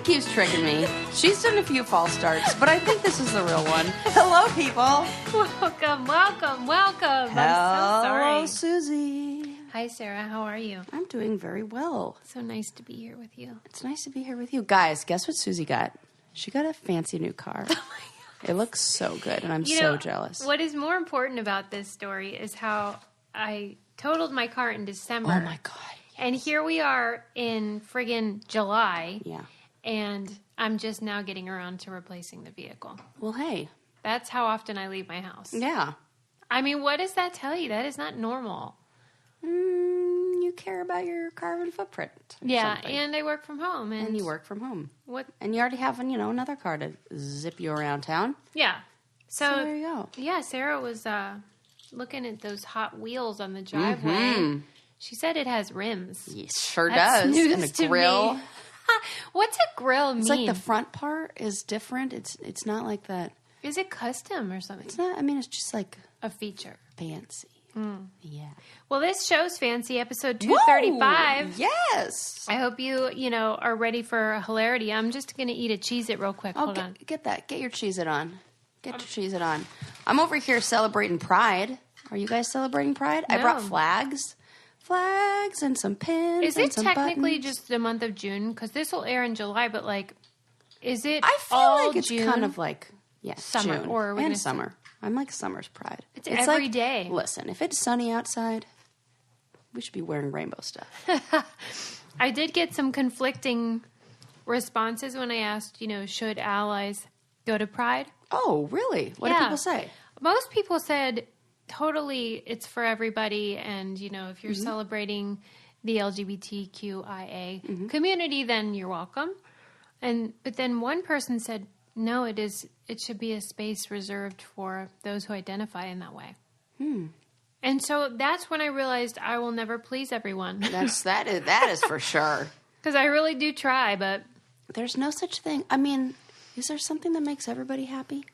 keeps tricking me. She's done a few false starts, but I think this is the real one. Hello, people. Welcome. I'm Hello, so sorry. Susie. Hi, Sarah. How are you? I'm doing very well. So nice to be here with you. It's nice to be here with you. Guys, guess what Susie got? She got a fancy new car. Oh, my God. It looks so good, and I'm so jealous. What is more important about this story is how I totaled my car in December. Oh, my God. And here we are in friggin' July. Yeah. And I'm just now getting around to replacing the vehicle. Well, hey. That's how often I leave my house. Yeah. I mean, what does that tell you? That is not normal. You care about your carbon footprint. Yeah, something. and I work from home. And you work from home. What? And you already have, another car to zip you around town. Yeah. So there you go. Yeah, Sarah was looking at those Hot Wheels on the driveway. Mm-hmm. She said it has rims. It sure That's does. news And a to grill. me. What's a grill mean? It's like the front part is different. It's not like that. Is it custom or something? It's not. I mean, it's just like a feature. Fancy. Yeah. Well, this show's fancy. Episode 235. Whoa, yes. I hope you are ready for hilarity. I'm just going to eat a Cheez-It real quick. Hold on. Get that. Get your Cheez-It on. Get your Cheez-It on. I'm over here celebrating Pride. Are you guys celebrating Pride? No. I brought flags. Flags and some pins. Is and it some technically buttons. just the month of June? Because this will air in July, but is it I feel all like it's June? kind of like, summer, June. or are we and gonna summer. I'm like summer's Pride. It's every like, day. Listen, if it's sunny outside, we should be wearing rainbow stuff. I did get some conflicting responses when I asked, should allies go to Pride? Oh, really? What do people say? Most people said totally it's for everybody, and if you're celebrating the LGBTQIA community, then you're welcome. But then one person said no, it should be a space reserved for those who identify in that way. And so that's when I realized I will never please everyone. That is for sure. Because I really do try, but there's no such thing. I mean, is there something that makes everybody happy?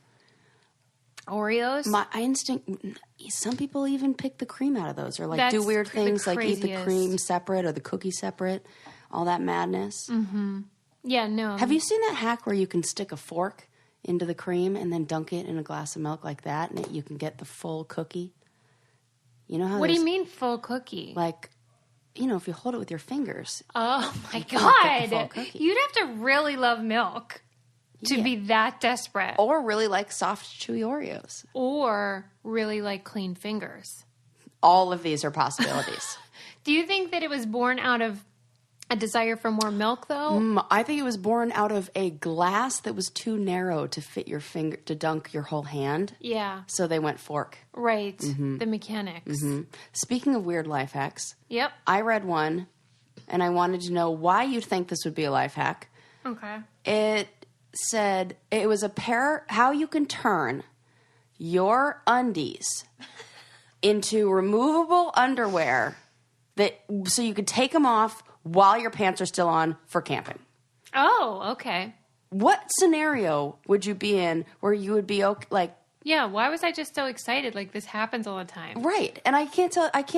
Oreos? My instinct, some people even pick the cream out of those, or That's do weird things like eat the craziest. cream separate or the cookie separate, all that madness. Mm-hmm. Yeah, no. Have you seen that hack where you can stick a fork into the cream and then dunk it in a glass of milk like that, and you can get the full cookie? You know how? What do you mean full cookie? Like, if you hold it with your fingers. Oh my you can't get the God! full cookie. You'd have to really love milk to be that desperate, Or really like soft, chewy Oreos. or really like clean fingers. All of these are possibilities. Do you think that it was born out of a desire for more milk, though? I think it was born out of a glass that was too narrow to fit your finger, to dunk your whole hand. Yeah. So they went fork. Right. The mechanics. Speaking of weird life hacks, Yep. I read one, and I wanted to know why you'd think this would be a life hack. Okay. It said it was how you can turn your undies into removable underwear so you could take them off while your pants are still on for camping. Oh, okay. What scenario would you be in where you would be okay, like? Yeah, why was I just so excited? Like, this happens all the time. Right. And I can't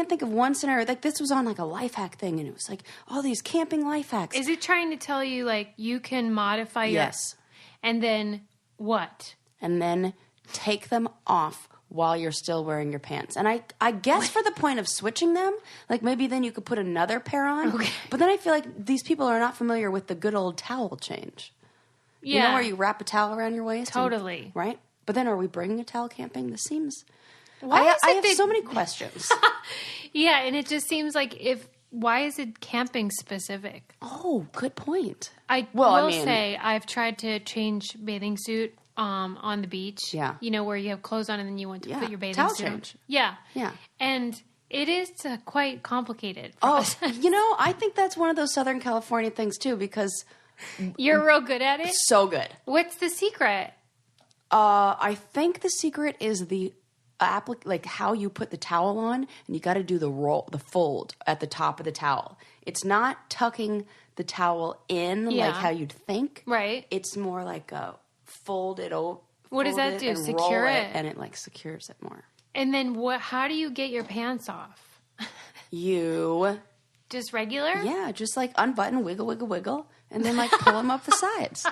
think of one scenario. Like, this was on like a life hack thing, and it was like all these camping life hacks. Is it trying to tell you, like, you can modify your... Yes. And then what? And then take them off while you're still wearing your pants. And I guess for the point of switching them, like maybe then you could put another pair on. Okay. But then I feel like these people are not familiar with the good old towel change. Yeah. You know where you wrap a towel around your waist? Totally. Right? But then are we bringing a towel camping? This seems... Why I is it have so many questions. Yeah, and it just seems like why is it camping specific? Oh, good point. I will say I've tried to change bathing suit on the beach. Yeah. Where you have clothes on and then you want to put your bathing towel suit change. on. Yeah. Yeah. And it is quite complicated. Oh, I think that's one of those Southern California things too, because... You're real good at it? So good. What's the secret? I think the secret is the like how you put the towel on, and you got to do the fold at the top of the towel. It's not tucking the towel in like how you'd think. Right. It's more like fold it over. What does that do? And Secure roll it? and it like secures it more. And then how do you get your pants off? You Just regular? just like unbutton, wiggle, wiggle, wiggle, and then like pull them up the sides.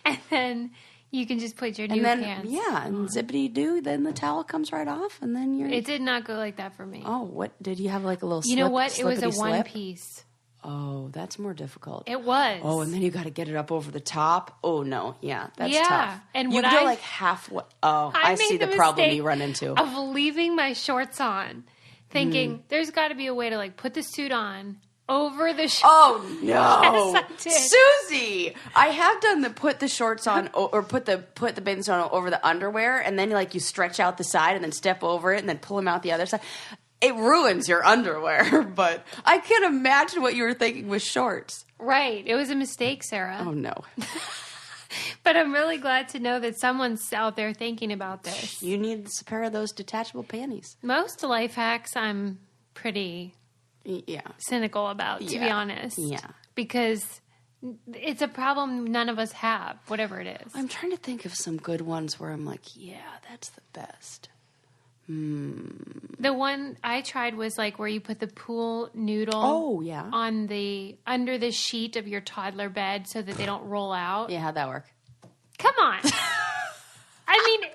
And then you can just put your new And then, pants. yeah, and zippity-doo, then the towel comes right off, and then you're... It did not go like that for me. Oh, what? Did you have like a little You know what? It was a one slip? piece. Oh, that's more difficult. It was. Oh, and then you got to get it up over the top. Oh, no. Yeah, that's Yeah, tough. and you what go I- like halfway. Oh, I made see the problem mistake you run into. of leaving my shorts on, thinking there's got to be a way to like put the suit on over the shorts. Oh no, Yes, I did. Susie! I have done the put the shorts on or put the bathing suit on over the underwear, and then like you stretch out the side and then step over it and then pull them out the other side. It ruins your underwear, but I can't imagine what you were thinking with shorts. Right. It was a mistake, Sarah. Oh no, But I'm really glad to know that someone's out there thinking about this. you need a pair of those detachable panties. Most life hacks I'm pretty Yeah, cynical about, to be Yeah. honest. Yeah. Because it's a problem none of us have, whatever it is. I'm trying to think of some good ones where I'm like, yeah, that's the best. The one I tried was like where you put the pool noodle Oh yeah, on the under the sheet of your toddler bed so that they don't roll out. yeah. How'd that work? Come on. I mean,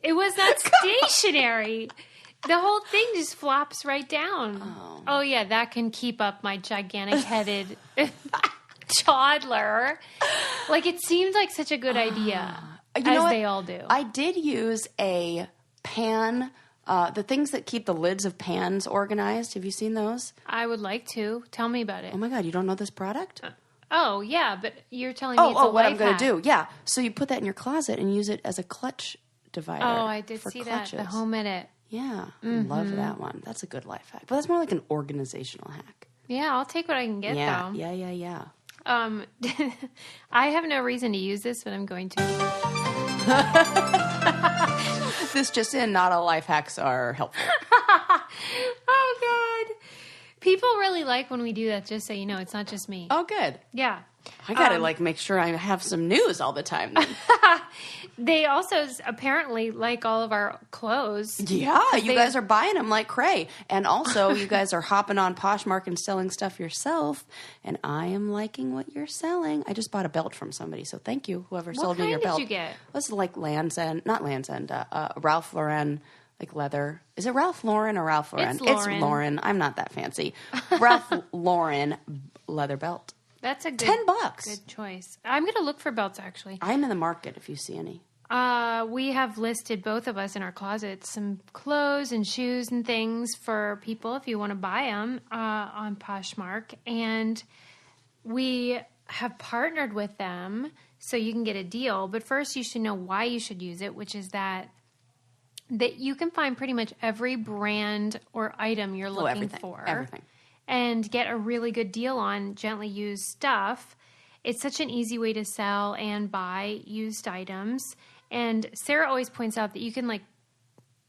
it was not stationary. The whole thing just flops right down. Oh yeah, that can keep up my gigantic headed toddler. Like, it seems like such a good idea. You know what? They all do. I did use a pan, the things that keep the lids of pans organized. Have you seen those? I would like to. Tell me about it. Oh my God, you don't know this product? Oh, yeah, but you're telling me it's a what I'm life going hack. to do. Yeah. So you put that in your closet and use it as a clutch divider. Oh, I did for see clutches. that. The Home Edit. Yeah. I love that one. That's a good life hack. But that's more like an organizational hack. Yeah, I'll take what I can get, Yeah. though. Yeah. I have no reason to use this, but I'm going to. This just in, not all life hacks are helpful. Oh, God. People really like when we do that, just so you know. It's not just me. Oh, good. Yeah. I got to make sure I have some news all the time then. They also apparently like all of our clothes. Yeah, you they- guys are buying them like cray. And also, you guys are hopping on Poshmark and selling stuff yourself. And I am liking what you're selling. I just bought a belt from somebody, so thank you, whoever sold me your kind belt. did you get? It's like not Land's End, Ralph Lauren, like leather. Is it Ralph Lauren or Ralph Lauren? It's Lauren. It's Lauren. I'm not that fancy. Ralph Lauren leather belt. That's a good $10. Good choice. I'm going to look for belts, actually. I'm in the market if you see any. We have listed, both of us in our closets, some clothes and shoes and things for people if you want to buy them on Poshmark. And we have partnered with them so you can get a deal. But first, you should know why you should use it, which is that you can find pretty much every brand or item you're looking for. Everything. And get a really good deal on gently used stuff. It's such an easy way to sell and buy used items. And Sarah always points out that you can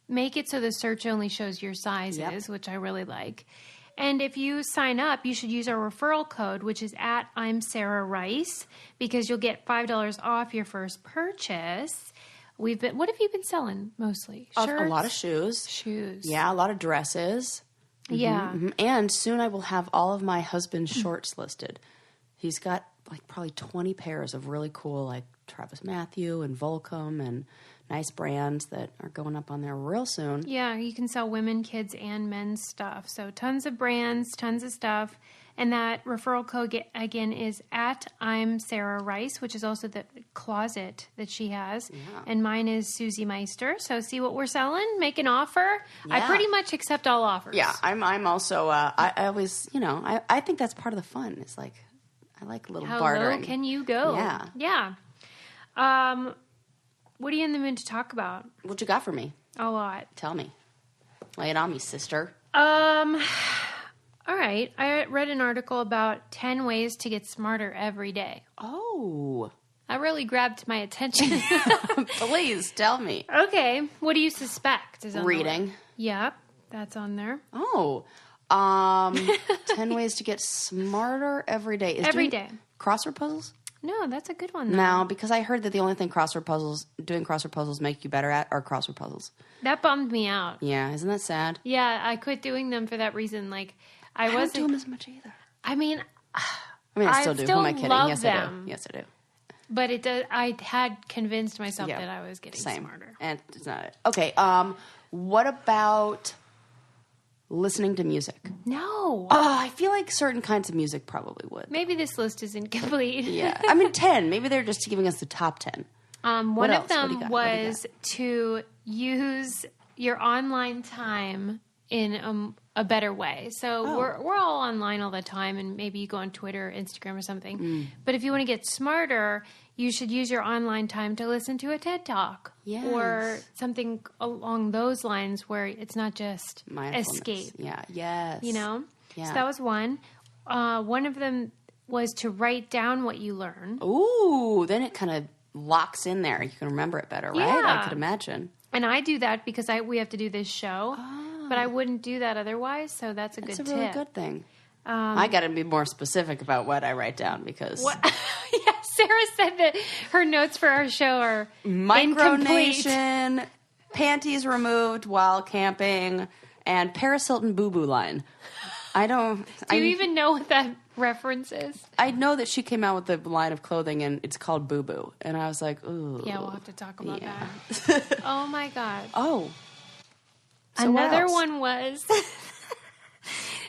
make it so the search only shows your sizes, which I really like. And if you sign up, you should use our referral code, which is at I'm Sarah Rice, because you'll get $5 off your first purchase. What have you been selling mostly? Shirts? A lot of shoes. Shoes. Yeah, a lot of dresses. Yeah. Mm-hmm. And soon I will have all of my husband's shorts listed. He's got probably 20 pairs of really cool Travis Mathew and Volcom and nice brands that are going up on there real soon. Yeah, you can sell women, kids, and men's stuff. So tons of brands, tons of stuff. And that referral code, again, is at I'm Sarah Rice, which is also the closet that she has. Yeah. And mine is Susie Meister. So see what we're selling, make an offer. Yeah. I pretty much accept all offers. Yeah, I'm also, I always, I think that's part of the fun. It's I like a little bartering. How low can you go? Yeah. Yeah. What are you in the mood to talk about? What you got for me? A lot. Tell me. Lay it on me, sister. All right. I read an article about 10 ways to get smarter every day. Oh. That really grabbed my attention. Please, tell me. Okay. What do you suspect is on Reading. Yep. That's on there. Oh. 10 ways to get smarter every day. Every day. Crossword puzzles? No, that's a good one, though. No, because I heard that the only thing doing crossword puzzles make you better at are crossword puzzles. That bummed me out. Yeah, isn't that sad? Yeah, I quit doing them for that reason. I don't do them as much either. I mean, I mean, I still do. Who am I kidding? love Yes, them. I do. Yes, I do. But it does. I had convinced myself that I was getting smarter. And it's not it. Okay. What about listening to music? No. I feel like certain kinds of music probably would. Maybe this list isn't complete. Yeah. I mean, 10. Maybe they're just giving us the top 10. One of them was to use your online time in a better way. So we're all online all the time, and maybe you go on Twitter or Instagram or something. But if you want to get smarter, you should use your online time to listen to a TED Talk or something along those lines where it's not just escape. Yeah. Yes. You know? Yeah. So that was one. One of them was to write down what you learn. Ooh, then it kind of locks in there. You can remember it better, right? Yeah. I could imagine. And I do that because we have to do this show. But I wouldn't do that otherwise, so that's a good tip. That's a really good thing. I got to be more specific about what I write down because... Yeah, Sarah said that her notes for our show are micronation, panties removed while camping, and Paris Hilton boo-boo line. I don't... Do you even know what that reference is? I know that she came out with a line of clothing, and it's called boo-boo. And I was like, ooh. Yeah, we'll have to talk about that. Oh, my God. Oh. So another one was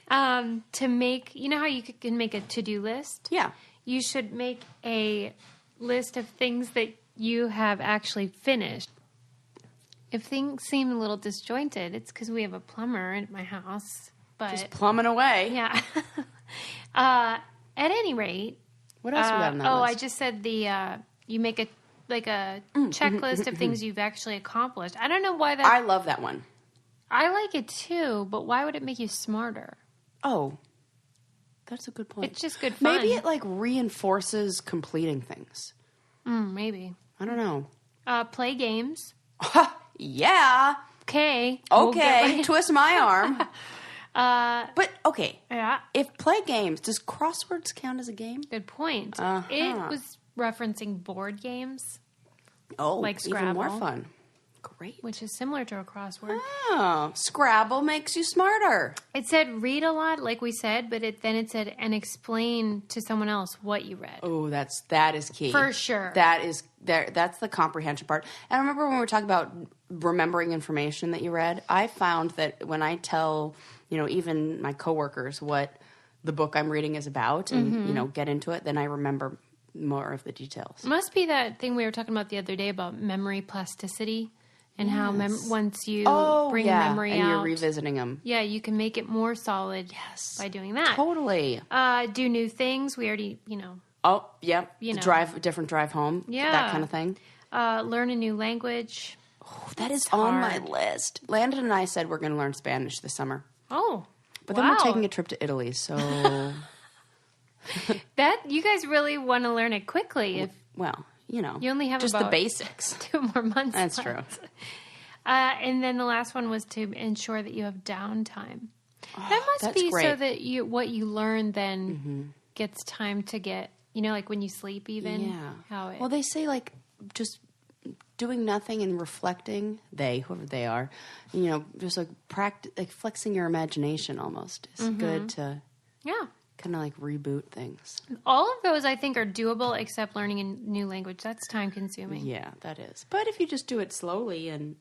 to make, you know how you can make a to-do list? Yeah. You should make a list of things that you have actually finished. If things seem a little disjointed, it's because we have a plumber at my house. But just plumbing away. Yeah. At any rate. What else we got on that list? I just said you make a checklist of things you've actually accomplished. I don't know why that... I love that one. I like it too, but why would it make you smarter? Oh, that's a good point. It's just good fun. Maybe it like reinforces completing things. Maybe. I don't know. Play games. Yeah. Okay. Okay. Twist my arm. But okay. Yeah. If play games, does Crosswords count as a game? Good point. Uh-huh. It was referencing board games. Oh, like Scrabble. Even more fun. Great. Which is similar to a crossword. Oh, Scrabble makes you smarter. It said read a lot, like we said, but then it said and explain to someone else what you read. Oh, that is key. For sure. That's the comprehension part. And I remember when we were talking about remembering information that you read, I found that when I tell, even my coworkers what the book I'm reading is about and, get into it, then I remember more of the details. It must be that thing we were talking about the other day about memory plasticity. And how once you bring a memory out... and you're revisiting them. Yeah, you can make it more solid by doing that. Totally. Do new things. We already, Oh, yeah. Different drive home. Yeah. That kind of thing. Learn a new language. Oh, that is on my list. Landon and I said we're going to learn Spanish this summer. Oh, But then we're taking a trip to Italy, so... You guys really want to learn it quickly. You only have just about the basics. 2 more months. That's left. true. And then the last one was to ensure that you have downtime. That must be great. so that what you learn then gets time to get, like when you sleep even. Yeah. Well, they say like just doing nothing and reflecting, whoever they are, just like flexing your imagination almost is good to kind of like reboot things. All of those I think are doable except learning a new language. That's time consuming. Yeah, that is. But if you just do it slowly and,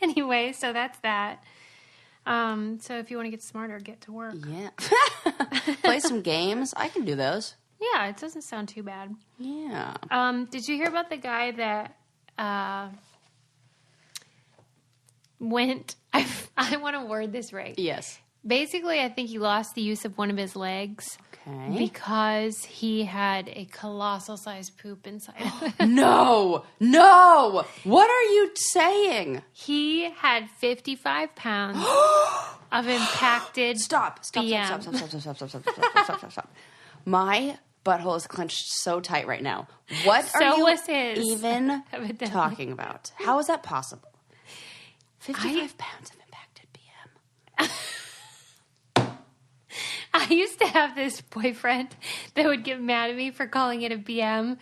Anyway, so that's that. So if you want to get smarter, get to work. Yeah. Play some games. I can do those. Yeah, it doesn't sound too bad. Yeah. Did you hear about the guy that went... I want to word this right. Yes. Basically, I think he lost the use of one of his legs. Okay. Because he had a colossal sized poop inside of it. No! What are you saying? He had 55 pounds of impacted Stop. BM. Stop. My butthole is clenched so tight right now. What are you was his, even evidently. talking about? How is that possible? 55 pounds of impacted BM. I used to have this boyfriend that would get mad at me for calling it a BM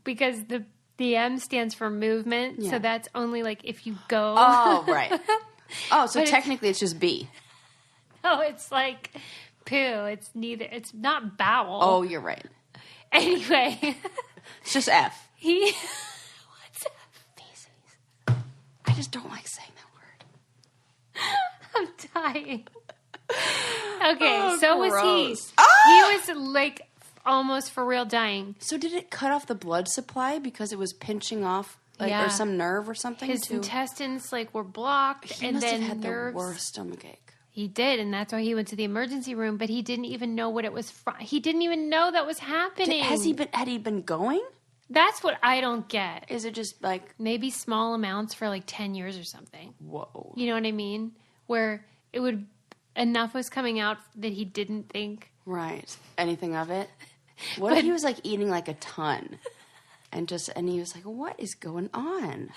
because the BM stands for movement. Yeah. So that's only like if you go. Oh, right. Oh, so technically it's just B. No, it's like poo. It's neither. It's not bowel. Oh, you're right. Anyway. It's just F. What's F? Feces. I just don't like saying that word. I'm dying. Okay, Oh, so gross. was he. Ah! He was like almost for real dying. So did it cut off the blood supply because it was pinching off, like, or some nerve or something? His intestines like were blocked, He and must then have had nerves. the worst stomachache. He did, and that's why he went to the emergency room. But he didn't even know what it was from. He didn't even know that was happening. Had he been going? That's what I don't get. Is it just like Maybe small amounts for like 10 years or something. whoa? You know what I mean? Where it would enough was coming out that he didn't think. Right. Anything of it? What if he was like eating like a ton? And he was like, what is going on?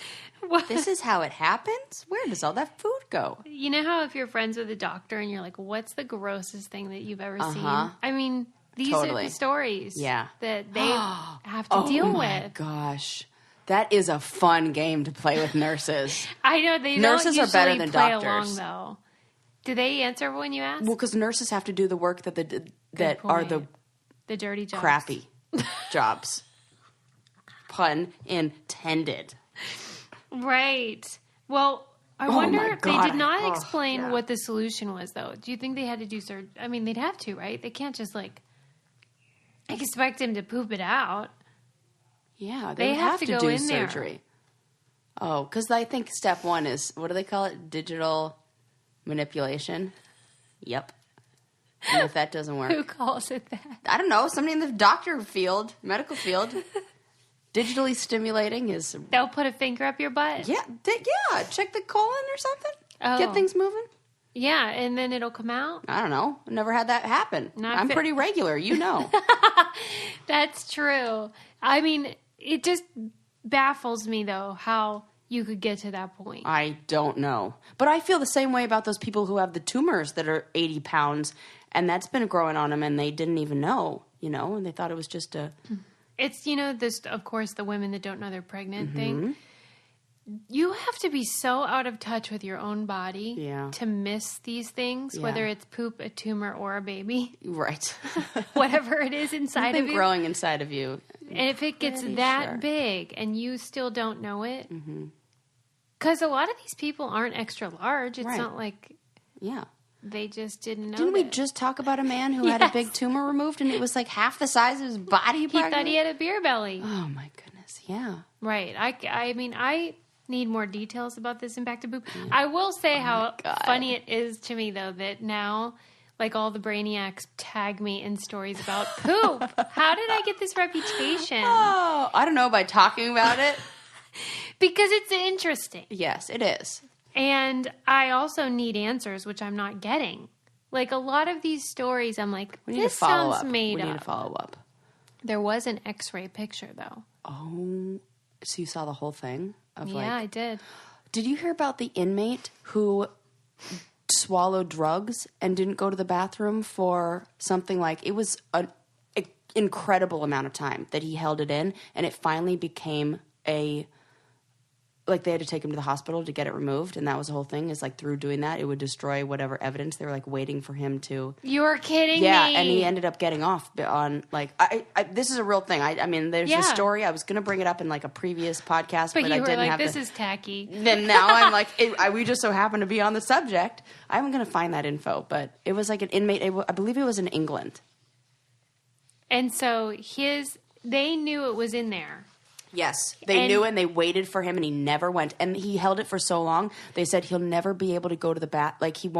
What? This is how it happens? Where does all that food go? You know how if you're friends with a doctor and you're like, what's the grossest thing that you've ever seen? I mean, these are the stories that they have to deal with. Oh my gosh. That is a fun game to play with nurses. I know. They nurses don't are better than play doctors. Along, though. Do they answer when you ask? Well, because nurses have to do the work that are the dirty jobs. Crappy jobs. Pun intended. Right. Well, I wonder if they did not explain yeah. what the solution was, though. Do you think they had to do surgery? I mean, they'd have to, right? They can't just, like, expect him to poop it out. Yeah, they have to do surgery. There. Oh, because I think step one is, what do they call it? Digital manipulation? Yep. And if that doesn't work. Who calls it that? I don't know. Somebody in the medical field. Digitally stimulating is... They'll put a finger up your butt? Yeah. Check the colon or something. Oh. Get things moving. Yeah, and then it'll come out? I don't know. I've never had that happen. I'm pretty regular, you know. That's true. I mean, it just baffles me, though, how you could get to that point. I don't know. But I feel the same way about those people who have the tumors that are 80 pounds, and that's been growing on them, and they didn't even know, and they thought it was just a... It's, this, of course, the women that don't know they're pregnant thing. You have to be so out of touch with your own body to miss these things, whether it's poop, a tumor, or a baby. Right. Whatever it is inside of you. Growing inside of you. And if it gets that big and you still don't know it, because a lot of these people aren't extra large. It's not like they just didn't know. Didn't we just talk about a man who had a big tumor removed and it was like half the size of his body? He thought he had a beer belly. Oh, my goodness. Yeah. Right. I mean, I need more details about this impact of poop. I will say how funny it is to me, though, that now, like, all the brainiacs tag me in stories about poop. How did I get this reputation? Oh, I don't know, by talking about it. Because it's interesting. Yes, it is. And I also need answers, which I'm not getting. Like, a lot of these stories, I'm like, this sounds made up. We need to follow up. There was an X-ray picture, though. Oh, so you saw the whole thing? I did. Did you hear about the inmate who swallowed drugs and didn't go to the bathroom for something like, it was an incredible amount of time that he held it in, and it finally became like they had to take him to the hospital to get it removed, and that was the whole thing, is like through doing that, it would destroy whatever evidence. They were like waiting for him to... You're kidding me. Yeah, and he ended up getting off on like... this is a real thing. I mean, there's a story. I was going to bring it up in like a previous podcast, but I didn't like, have this is tacky. Then now I'm like, we just so happen to be on the subject. I'm going to find that info, but it was like an inmate, I believe it was in England. And so they knew it was in there. Yes, they knew, and they waited for him, and he never went. And he held it for so long, they said he'll never be able to go to the bath. Like, he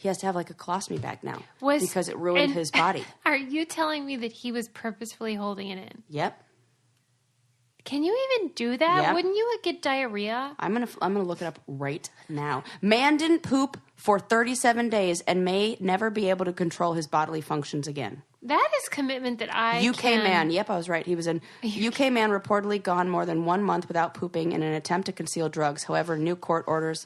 has to have like a colostomy bag now because it ruined his body. Are you telling me that he was purposefully holding it in? Yep. Can you even do that? Yep. Wouldn't you get diarrhea? I'm gonna look it up right now. Man didn't poop for 37 days and may never be able to control his bodily functions again. That is commitment that UK man. Yep, I was right. He was an UK man reportedly gone more than 1 month without pooping in an attempt to conceal drugs. However, new court order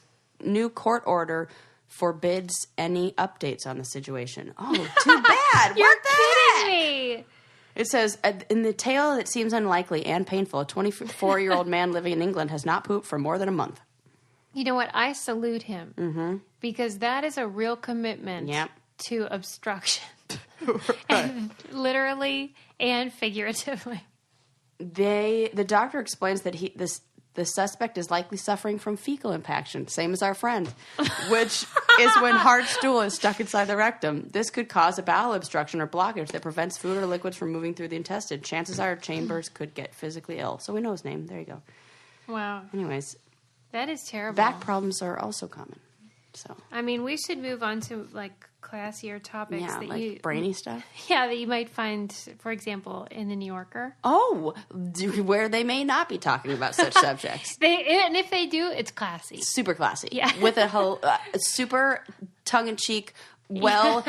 forbids any updates on the situation. Oh, too bad. You're What the kidding heck? me. It says, in the tale that seems unlikely and painful, a 24-year-old man living in England has not pooped for more than a month. You know what? I salute him because that is a real commitment to obstruction. And literally and figuratively. The doctor explains that the suspect is likely suffering from fecal impaction, same as our friend, which is when hard stool is stuck inside the rectum. This could cause a bowel obstruction or blockage that prevents food or liquids from moving through the intestine. Chances are Chambers could get physically ill. So we know his name. There you go. Wow. Anyways. That is terrible. Back problems are also common. So. I mean, we should move on to like classier topics. Yeah, that like brainy stuff. Yeah, that you might find, for example, in the New Yorker. Oh, where they may not be talking about such subjects. And if they do, it's classy. Super classy. Yeah. With a whole super tongue-in-cheek, well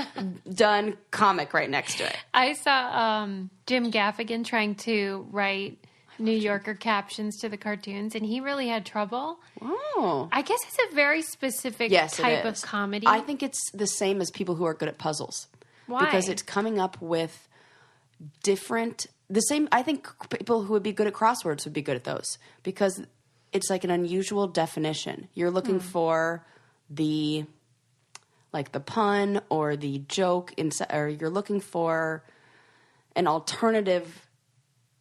done comic right next to it. I saw Jim Gaffigan trying to write New Yorker captions to the cartoons, and he really had trouble. Oh. I guess it's a very specific type of comedy. I think it's the same as people who are good at puzzles. Why? Because it's coming up with I think people who would be good at crosswords would be good at those. Because it's like an unusual definition. You're looking for the pun or the joke, or you're looking for an alternative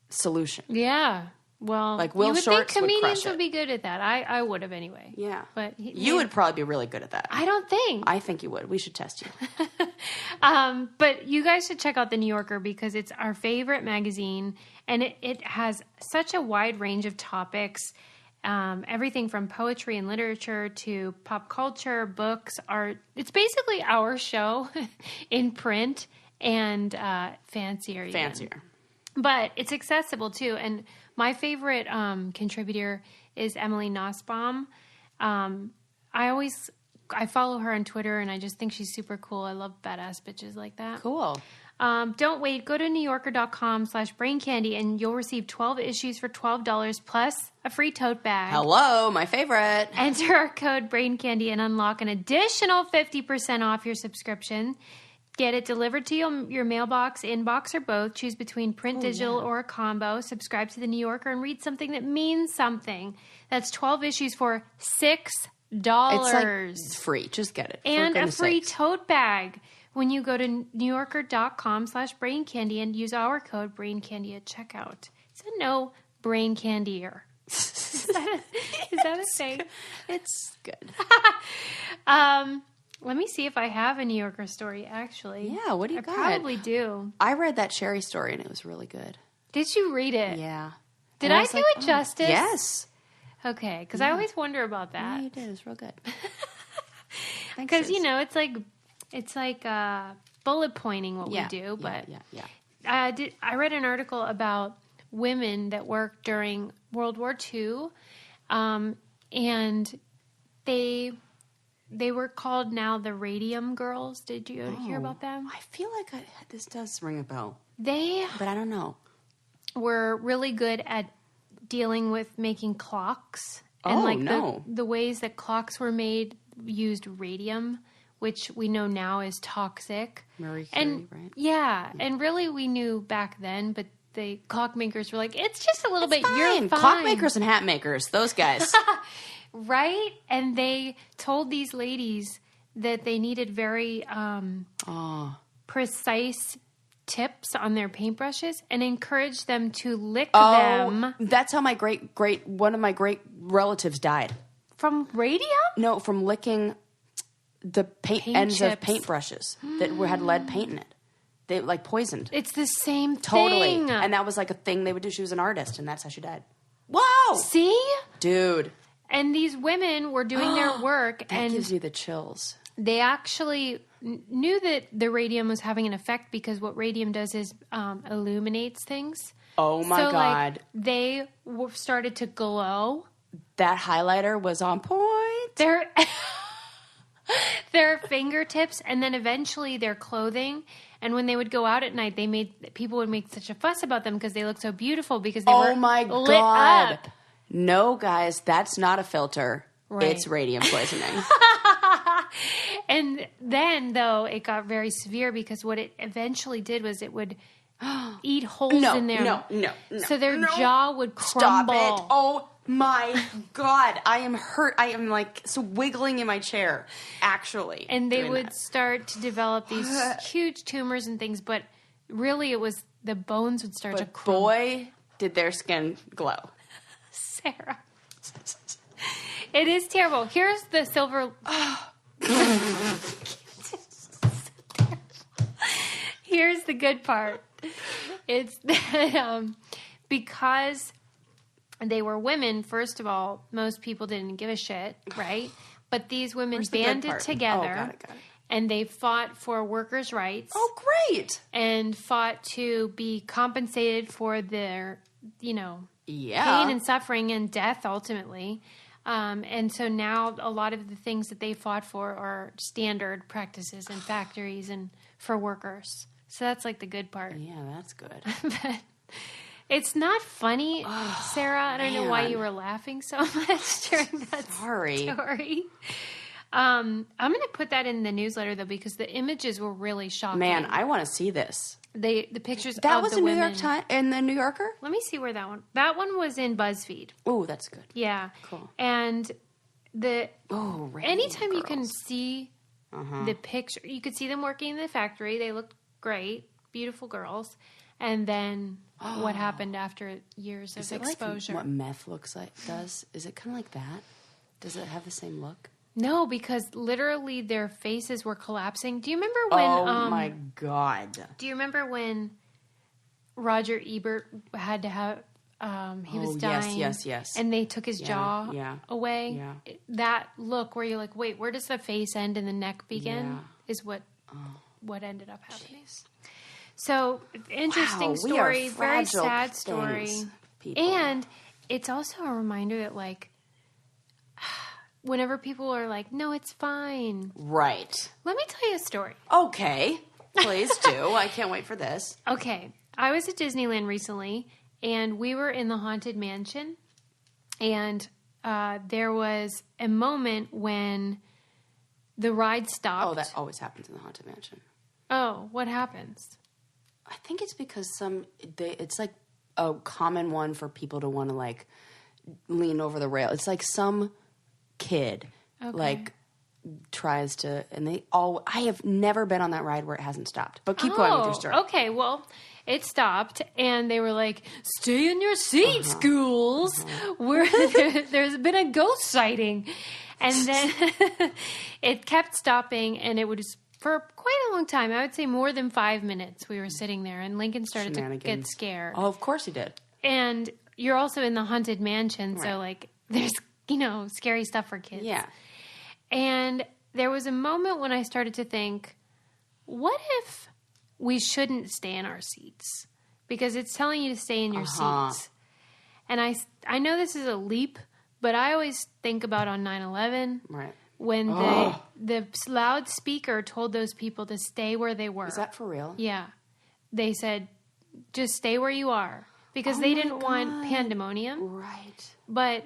solution. Yeah. Well, like Will you would Shorts think comedians would crush would be good at that. I would have anyway. Yeah. But you would probably be really good at that. I don't think. I think you would. We should test you. But you guys should check out The New Yorker because it's our favorite magazine, and it has such a wide range of topics. Everything from poetry and literature to pop culture, books, art. It's basically our show in print and fancier. Fancier. But it's accessible too. And my favorite contributor is Emily Nussbaum. I follow her on Twitter, and I just think she's super cool. I love badass bitches like that. Cool. Don't wait. Go to newyorker.com/braincandy, and you'll receive 12 issues for $12 plus a free tote bag. Hello, my favorite. Enter our code BRAINCANDY and unlock an additional 50% off your subscription. Get it delivered to your mailbox, inbox, or both. Choose between print, digital, or a combo. Subscribe to The New Yorker and read something that means something. That's 12 issues for $6. It's free. Just get it. And a free tote bag when you go to newyorker.com/braincandy and use our code BRAINCANDY at checkout. It's a no brain candier. Is that a thing? It's good. Let me see if I have a New Yorker story, actually. Yeah, what do you got? I probably do. I read that Sherry story, and it was really good. Did you read it? Yeah. Did I do it justice? Yes. Okay, because I always wonder about that. Yeah, you did. It was real good. Because, it's like bullet pointing what we do. But yeah. I read an article about women that worked during World War II, and they were called now the Radium Girls. Did you hear about them? I feel like this does ring a bell. But I don't know. Were really good at dealing with making clocks. And the ways that clocks were made used radium, which we know now is toxic. Mercury, right? Yeah. And really we knew back then, but the clockmakers were like, it's just a little bit, fine. You're fine. Clockmakers and hat makers, those guys. Right? And they told these ladies that they needed very precise tips on their paintbrushes and encouraged them to lick them. That's how one of my great relatives died. From radium? No, from licking the paint ends chips. of paintbrushes that had lead paint in it. They poisoned. It's the same Totally. thing. And that was like a thing they would do. She was an artist, and that's how she died. Whoa! See? Dude. And these women were doing their work. That gives you the chills. They actually knew that the radium was having an effect because what radium does is illuminates things. Oh, my God. They started to glow. That highlighter was on point. Their fingertips, and then eventually their clothing. And when they would go out at night, people would make such a fuss about them because they looked so beautiful because they were lit up. No, guys, that's not a filter. Right. It's radium poisoning. And then, though, it got very severe because what it eventually did was it would eat holes in there. No. So their jaw would crumble. Stop it. Oh, my God, I am hurt. I am like so wiggling in my chair, actually. And they would start to develop these huge tumors and things, but really it was the bones would start to crumble. Boy, did their skin glow. Sarah. It is terrible. Here's the silver... Here's the good part. It's that because they were women, first of all, most people didn't give a shit, right? But these women banded together got it. and they fought for workers' rights. Oh, great. And fought to be compensated for their, pain and suffering and death ultimately. And so now a lot of the things that they fought for are standard practices in factories and for workers. So that's like the good part. Yeah, that's good. But it's not funny, Sarah. I don't know why you were laughing so much during that story. I'm going to put that in the newsletter, though, because the images were really shocking. Man, I want to see this. The pictures that of was the in women. New York Times, in the New Yorker? Let me see where that one... That one was in BuzzFeed. Oh, that's good. Yeah. Cool. And anytime you can girls. see the picture... You could see them working in the factory. They looked great. Beautiful girls. And then what happened after years of exposure. Like what meth looks like does? Is it kind of like that? Does it have the same look? No, because literally their faces were collapsing. Do you remember when... Oh, my God. Do you remember when Roger Ebert had to have... he was dying. Yes. And they took his jaw away. Yeah. That look where you're like, wait, where does the face end and the neck begin? Yeah. Is what ended up happening. So, interesting Wow, story. Very fragile sad things, story. people. And it's also a reminder that, like, whenever people are like, no, it's fine. Right. Let me tell you a story. Okay. Please do. I can't wait for this. Okay. I was at Disneyland recently, and we were in the Haunted Mansion, and there was a moment when the ride stopped. Oh, that always happens in the Haunted Mansion. Oh, what happens? I think it's because it's like a common one for people to want to like lean over the rail. It's like some kid like tries to, and I have never been on that ride where it hasn't stopped. But keep going with your story. Okay, well, it stopped, and they were like, stay in your seats, ghouls. There's been a ghost sighting. And then it kept stopping, and it was for quite a long time. I would say more than 5 minutes we were sitting there, and Lincoln started to get scared. Oh, of course he did. And you're also in the Haunted Mansion, so, like, there's, scary stuff for kids. Yeah. And there was a moment when I started to think, what if we shouldn't stay in our seats? Because it's telling you to stay in your seats. And I know this is a leap, but I always think about on 9/11. Right. When the loudspeaker told those people to stay where they were. Is that for real? Yeah. They said, just stay where you are. Because they didn't want pandemonium. Right. But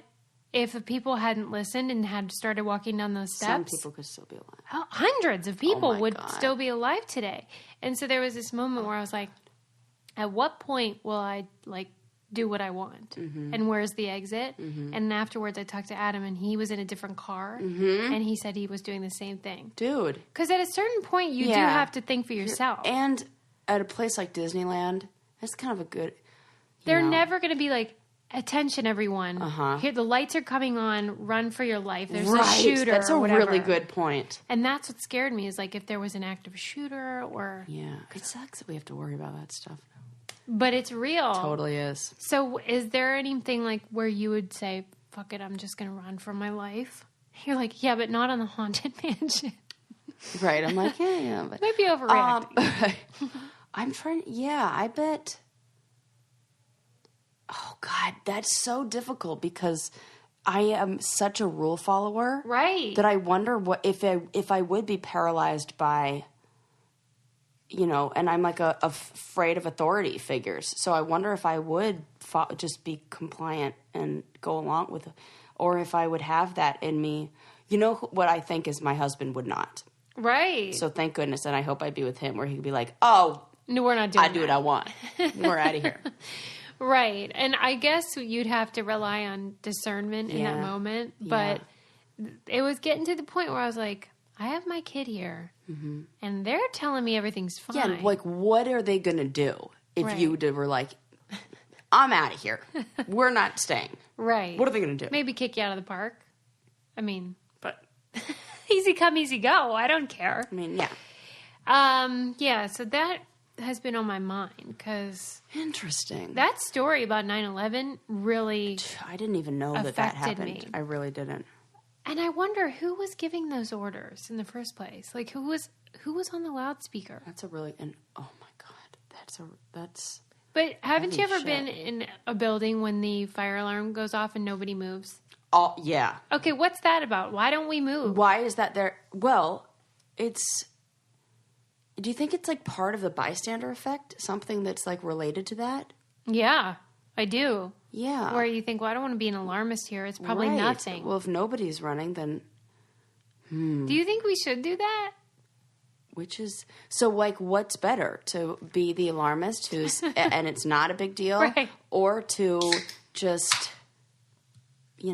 if the people hadn't listened and had started walking down those steps... Some people could still be alive. Hundreds of people would still be alive today. And so there was this moment where I was like, at what point will I, like, do what I want? Mm-hmm. And where's the exit? Mm-hmm. And afterwards I talked to Adam, and he was in a different car. Mm-hmm. And he said he was doing the same thing. Dude. Because at a certain point, you do have to think for yourself. And at a place like Disneyland, that's kind of a good... They're never going to be like, attention, everyone. Here, the lights are coming on. Run for your life. There's a shooter. That's a or whatever. really good point. And that's what scared me, is like if there was an active shooter or... Yeah. It sucks that we have to worry about that stuff. But it's real. Totally is. So is there anything like where you would say, fuck it, I'm just going to run for my life? You're like, yeah, but not on the Haunted Mansion. Right. I'm like, yeah. But, maybe overreacting. I'm trying... Yeah, I bet... Oh, God, that's so difficult because I am such a rule follower. Right. That I wonder what if I would be paralyzed by... and I'm like afraid of authority figures. So I wonder if I would just be compliant and go along with it, or if I would have that in me. You know what I think is my husband would not. Right. So thank goodness, and I hope I'd be with him where he could be like, oh, no, we're not doing I do what I want. We're out of here. Right. And I guess you'd have to rely on discernment in that moment. But it was getting to the point where I was like, I have my kid here, and they're telling me everything's fine. Yeah, like, what are they going to do if you were like, I'm out of here. We're not staying. Right. What are they going to do? Maybe kick you out of the park. I mean, But, easy come, easy go. I don't care. I mean, yeah. Yeah, so that has been on my mind because Interesting. that story about 9/11 really I didn't even know that affected happened. me. I really didn't. And I wonder who was giving those orders in the first place. Like who was on the loudspeaker? That's a really, and oh my God, that's. But haven't you Holy ever been in a building when the fire alarm goes off and nobody moves? Oh, yeah. Okay, what's that about? Why don't we move? Why is that there? Well, do you think it's like part of the bystander effect? Something that's like related to that? Yeah, I do. Yeah. Where you think, well, I don't want to be an alarmist here. It's probably Right. nothing. Well, if nobody's running, then Do you think we should do that? which is so like what's better, to be the alarmist who's and it's not a big deal, Right. or to just be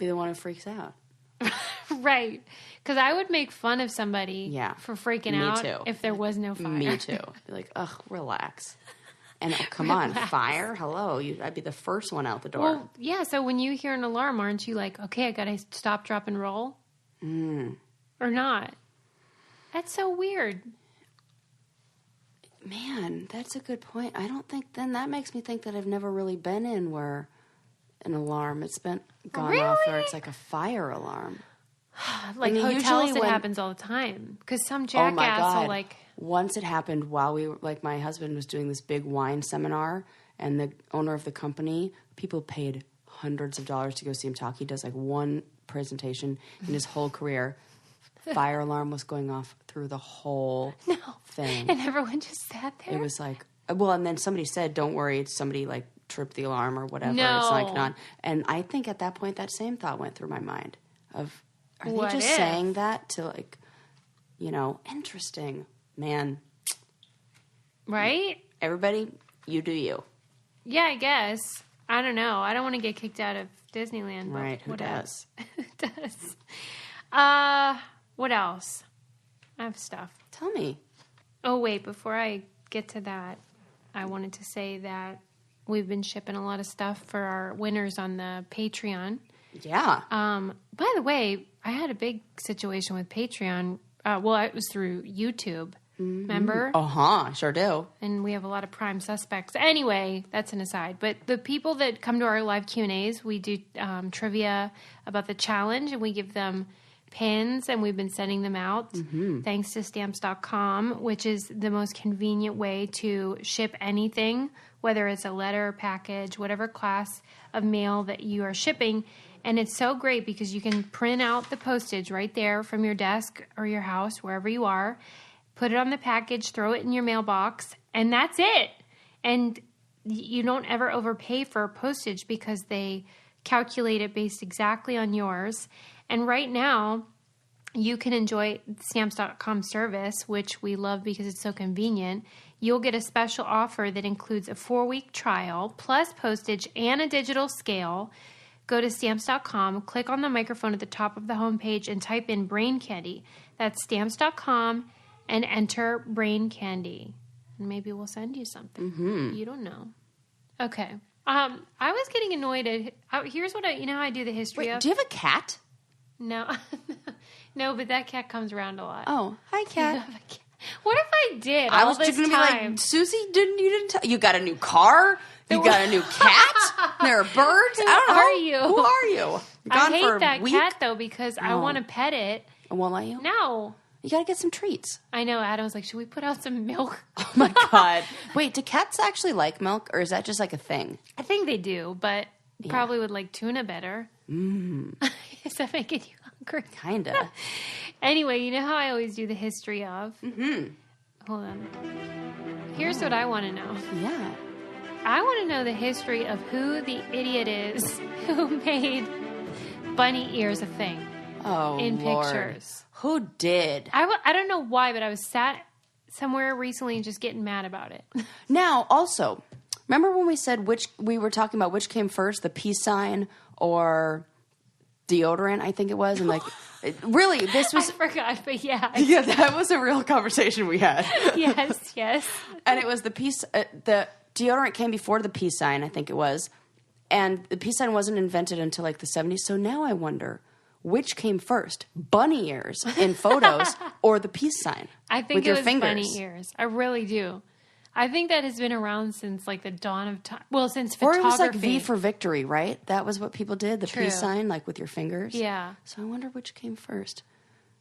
the one who freaks out? Right. Because I would make fun of somebody for freaking Me out too. if there was no fire. Me too. Be like, ugh, relax. And come on, fire? Hello. I'd be the first one out the door. Well, yeah, so when you hear an alarm, aren't you like, okay, I got to stop, drop, and roll? Or not? That's so weird. Man, that's a good point. I don't think, then that makes me think that I've never really been in where an alarm has been gone off, or it's like a fire alarm. Like usually hotels, it when- happens all the time. Because some Oh my jackass God. will like... Once it happened while we were, like, my husband was doing this big wine seminar, and the owner of the company, people paid hundreds of dollars to go see him talk. He does like one presentation in his whole career. Fire alarm was going off through the whole thing. And everyone just sat there? It was like, well, and then somebody said, don't worry, it's somebody like tripped the alarm or whatever. No. It's like not. And I think at that point, that same thought went through my mind of, are What they just if? saying that to like, interesting, man. Right? Everybody, you do you. Yeah, I guess. I don't know. I don't want to get kicked out of Disneyland. But Right, who whatever. does? Who does? What else? I have stuff. Tell me. Oh, wait. Before I get to that, I wanted to say that we've been shipping a lot of stuff for our winners on the Patreon. Yeah. By the way, I had a big situation with Patreon. Well, it was through YouTube. Remember? Sure do. And we have a lot of prime suspects. Anyway, that's an aside. But the people that come to our live Q&As, we do trivia about the challenge, and we give them pins, and we've been sending them out thanks to Stamps.com, which is the most convenient way to ship anything, whether it's a letter, package, whatever class of mail that you are shipping. And it's so great because you can print out the postage right there from your desk or your house, wherever you are, put it on the package, throw it in your mailbox, and that's it. And you don't ever overpay for postage because they calculate it based exactly on yours. And right now, you can enjoy Stamps.com service, which we love because it's so convenient. You'll get a special offer that includes a 4-week trial, plus postage and a digital scale. Go to Stamps.com, click on the microphone at the top of the homepage, and type in Brain Candy. That's Stamps.com, and enter Brain Candy. And maybe we'll send you something. You don't know. Okay. I was getting annoyed at... here's what how I do the history of... Do you have a cat? No. No, but that cat comes around a lot. Oh, hi, cat. What if I did I all was this just going to be time? like, Susie, you got a new car? You got a new cat? There are birds? I don't know. Are you? Who are you? I hate for a that week? cat, though, because I want to pet it. I won't let you? No. You got to get some treats. I know. Adam was like, should we put out some milk? Oh, my God. Wait, do cats actually like milk, or is that just like a thing? I think they do, but probably would like tuna better. Is that making you hungry? Kind of. Anyway, you know how I always do the history of? Hold on. Here's what I want to know. Yeah. I want to know the history of who the idiot is who made bunny ears a thing in Lord. pictures. Who did? I don't know why, but I was sat somewhere recently and just getting mad about it. Now, also, Remember when we said we were talking about which came first, the peace sign or deodorant, I think it was. And like, really, this was... I forgot, but yeah. Yeah, that was a real conversation we had. Yes. And it was the deodorant came before the peace sign, I think it was. And the peace sign wasn't invented until like the 70s. So now I wonder, which came first? Bunny ears in photos or the peace sign? I think with it your was fingers? bunny ears. I really do. I think that has been around since like the dawn of time. Well, since Or photography. it was like V for victory, right? That was what people did, the True. peace sign, like with your fingers. Yeah. So I wonder which came first.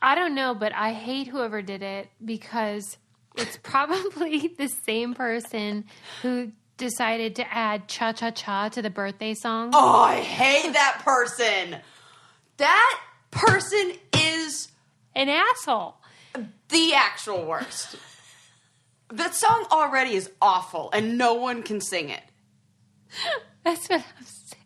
I don't know, but I hate whoever did it because it's probably the same person who decided to add cha-cha-cha to the birthday song. Oh, I hate that person. That person is An asshole. the actual worst. That song already is awful, and no one can sing it. That's what I'm saying.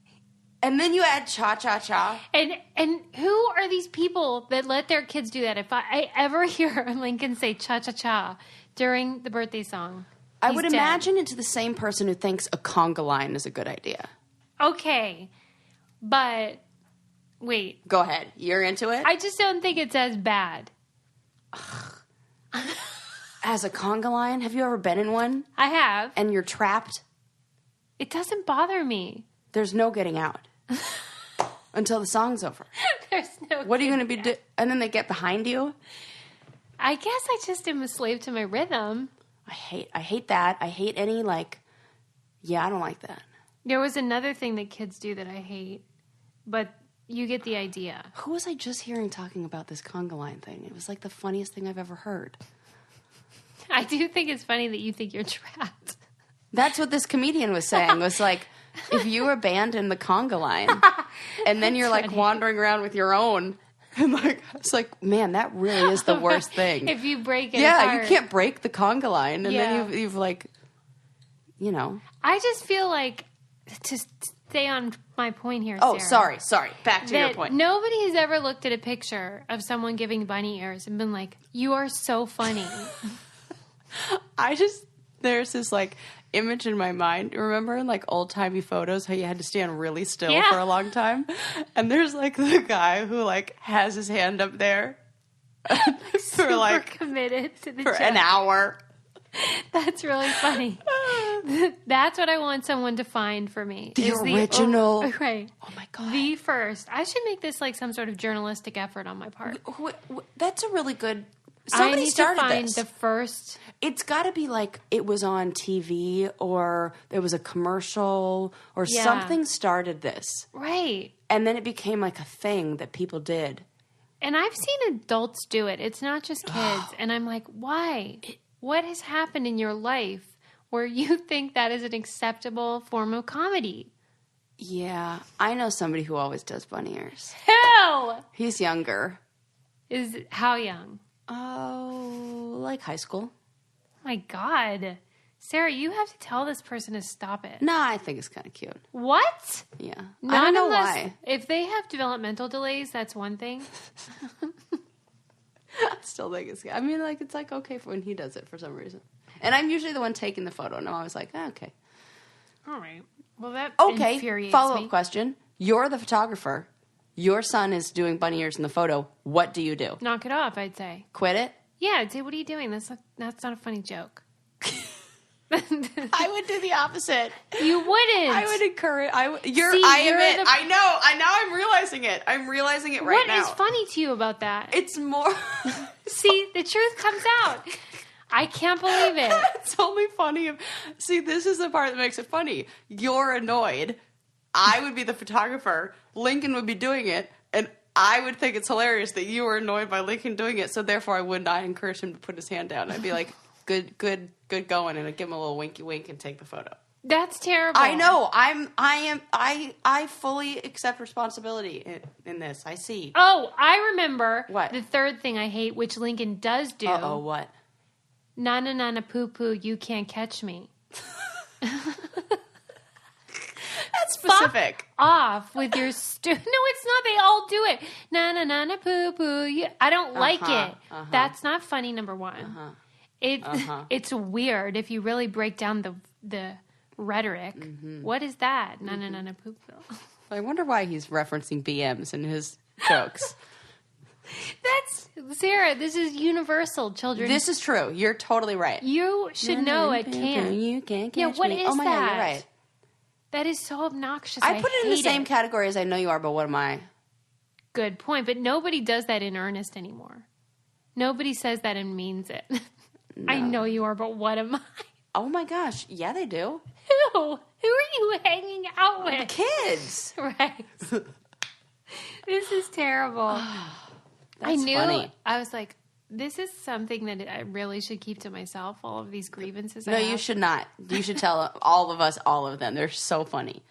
And then you add cha-cha-cha. And who are these people that let their kids do that? If I ever hear Lincoln say cha-cha-cha during the birthday song, I he's would dead. imagine it's the same person who thinks a conga line is a good idea. Okay, but wait. Go ahead. You're into it? I just don't think it's as bad. As a conga line? Have you ever been in one? I have. And you're trapped? It doesn't bother me. There's no getting out. Until the song's over. There's no. What are you going to be doing? And then they get behind you? I guess I just am a slave to my rhythm. I hate that. I hate any, like... Yeah, I don't like that. There was another thing that kids do that I hate, but you get the idea. Who was I just hearing talking about this conga line thing? It was like the funniest thing I've ever heard. I do think it's funny that you think you're trapped. That's what this comedian was saying. Was like, if you were banned in the conga line, and then you're like funny. wandering around with your own, and like it's like, man, that really is the worst thing. If you break it Yeah, apart. you can't break the conga line, and Yeah. then you've like, you know. I just feel like, to stay on my point here, Oh, Sarah, sorry. Back to your that point. nobody has ever looked at a picture of someone giving bunny ears and been like, you are so funny. There's this like image in my mind. Remember in like old timey photos how you had to stand really still Yeah. for a long time? And there's like the guy who like has his hand up there for Super like committed to the for joke. an hour. That's really funny. That's what I want someone to find for me. The is original. Right. Oh my God. The first. I should make this like some sort of journalistic effort on my part. That's a really good. I Somebody need started to find this. the first. It's got to be like it was on TV or there was a commercial or Yeah. something started this. Right. And then it became like a thing that people did. And I've seen adults do it. It's not just kids. And I'm like, why? What has happened in your life where you think that is an acceptable form of comedy? Yeah. I know somebody who always does bunny ears. Who? He's younger. Is how young? Oh, like high school. Oh my God. Sarah, you have to tell this person to stop it. Nah, I think it's kind of cute. What? Yeah. I Not don't know unless- why. If they have developmental delays, that's one thing. I still think it's, I mean, like, it's like okay for when he does it for some reason. And I'm usually the one taking the photo. And I'm always like, okay. All right. Well, that Okay, infuriates follow-up me. question. You're the photographer. Your son is doing bunny ears in the photo. What do you do? Knock it off, I'd say. Quit it? Yeah, I'd say, what are you doing? That's not a funny joke. I would do the opposite. You wouldn't. I would encourage. You're. See, I you're admit. the- I know. I now I'm realizing it. I'm realizing it right What now. is funny to you about that? It's more. See, the truth comes out. I can't believe it. It's only funny if. See, this is the part that makes it funny. You're annoyed. I would be the photographer. Lincoln would be doing it, and I would think it's hilarious that you were annoyed by Lincoln doing it. So therefore, I would not encourage him to put his hand down. I'd be like, "Good going," and I'd give him a little winky wink and take the photo. That's terrible. I know. I fully accept responsibility in this. I see. Oh, I remember What? the third thing I hate, which Lincoln does do. Uh-oh, what? Nana nana poo poo, you can't catch me. That's specific. Off with your No, it's not. They all do it. Nana nana poo poo. I don't like it. That's not funny. Number one. It's weird if you really break down the rhetoric. What is that? Na poopville. I wonder why he's referencing BMs in his jokes. That's Sarah. This is universal, children. This is true. You're totally right. You should know it can't. You can't catch Yeah, what me. is Oh my that? God, you're right. That is so obnoxious. I put it in the hate same category as I know you are, but what am I? Good point. But nobody does that in earnest anymore. Nobody says that and means it. No. I know you are, but what am I? Oh my gosh. Yeah, they do. Who? Who are you hanging out with? The kids. Right. This is terrible. I knew. Funny. I was like, this is something that I really should keep to myself, all of these grievances. No, you should not. You should tell all of us all of them. They're so funny.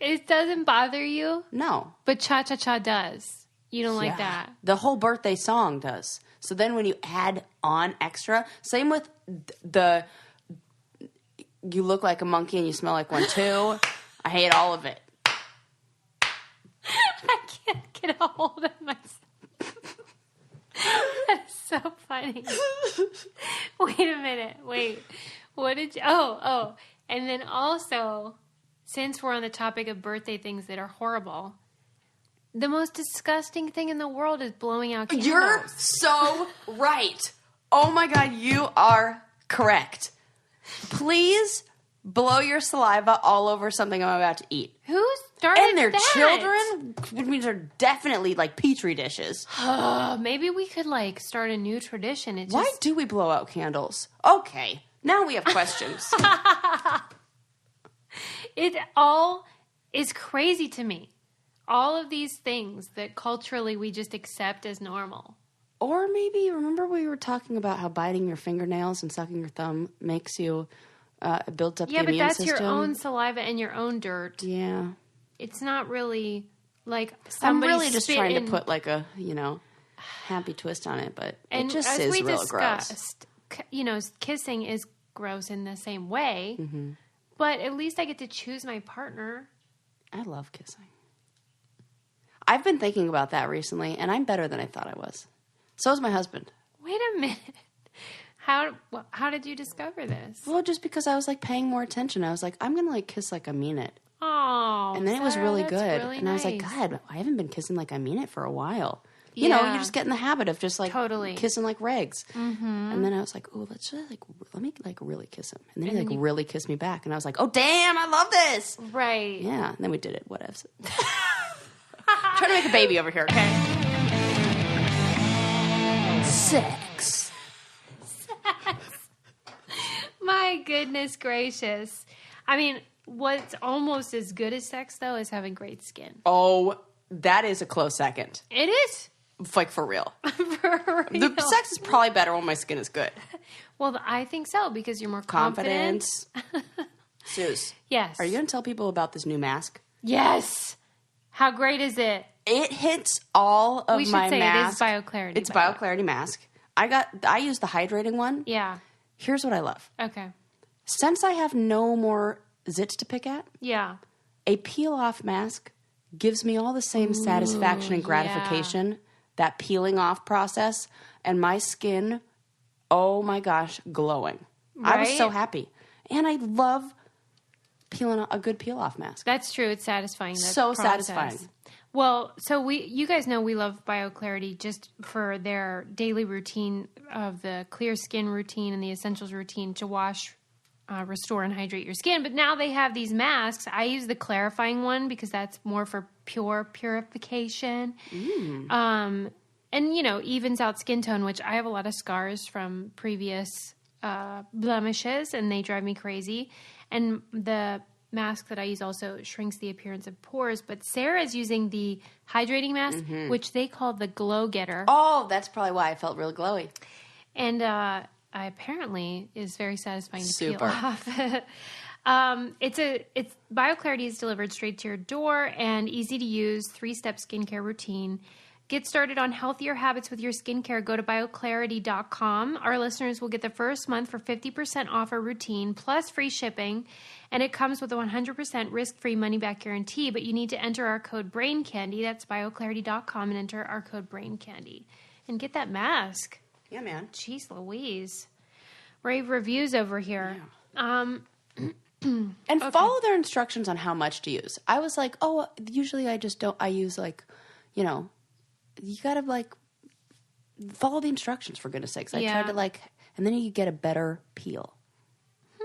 It doesn't bother you? No. But cha-cha-cha does. You don't like that? The whole birthday song does. So then when you add on extra, same with the you look like a monkey and you smell like one too. I hate all of it. I can't get a hold of myself. That's so funny. Wait a minute. Wait. What did you... Oh. And then also, since we're on the topic of birthday things that are horrible, the most disgusting thing in the world is blowing out candles. You're so right. Oh my God, you are correct. Please blow your saliva all over something I'm about to eat. Who started And their that? children, which means they're definitely like petri dishes. Maybe we could like start a new tradition. Why do we blow out candles? Okay, now we have questions. It all is crazy to me. All of these things that culturally we just accept as normal. Or maybe, remember we were talking about how biting your fingernails and sucking your thumb makes you, builds up the immune system? Yeah, but that's your own saliva and your own dirt. Yeah. It's not really like I'm somebody really just trying to put like a, happy twist on it, but it just is real gross. Kissing is gross in the same way, but at least I get to choose my partner. I love kissing. I've been thinking about that recently, and I'm better than I thought I was. So is my husband. Wait a minute. How did you discover this? Well, just because I was like paying more attention. I was like, I'm going to like kiss like I mean it. Oh, and then it was really good. Really and I was like, God, I haven't been kissing like I mean it for a while. You know, you just get in the habit of just like kissing like regs. Mm-hmm. And then I was like, oh, let me like really kiss him. And then he like really kissed me back. And I was like, oh, damn, I love this. Right. Yeah. And then we did it. Whatever. Trying to make a baby over here, okay? Sex. My goodness gracious. I mean, what's almost as good as sex, though, is having great skin. Oh, that is a close second. It is. Like, for real. For real. The sex is probably better when my skin is good. Well, I think so, because you're more confident. Suze. Yes. Are you going to tell people about this new mask? Yes. How great is it? It hits all of my mask. We should say it is BioClarity. It's BioClarity mask. I use the hydrating one. Yeah. Here's what I love. Okay. Since I have no more zits to pick at, a peel-off mask gives me all the same satisfaction and gratification, that peeling off process, and my skin, oh my gosh, glowing. Right? I was so happy. And I love peeling a good peel-off mask. That's true. It's satisfying. So satisfying. Well, so you guys know we love BioClarity just for their daily routine of the clear skin routine and the essentials routine to wash, restore, and hydrate your skin. But now they have these masks. I use the clarifying one because that's more for purification. And, evens out skin tone, which I have a lot of scars from previous blemishes, and they drive me crazy. And the mask that I use also shrinks the appearance of pores. But Sarah's using the hydrating mask, which they call the Glow Getter. Oh, that's probably why I felt really glowy. And I apparently is very satisfying to peel off. It's BioClarity is delivered straight to your door and easy to use 3-step skincare routine. Get started on healthier habits with your skincare. Go to bioclarity.com. Our listeners will get the first month for 50% off our routine plus free shipping. And it comes with a 100% risk-free money-back guarantee. But you need to enter our code BRAINCANDY. That's bioclarity.com and enter our code BRAINCANDY. And get that mask. Yeah, man. Jeez Louise. Rave reviews over here. Yeah. And follow their instructions on how much to use. I was like, oh, usually I just don't. I use like, you gotta like follow the instructions for goodness sakes. I tried to like, and then you get a better peel.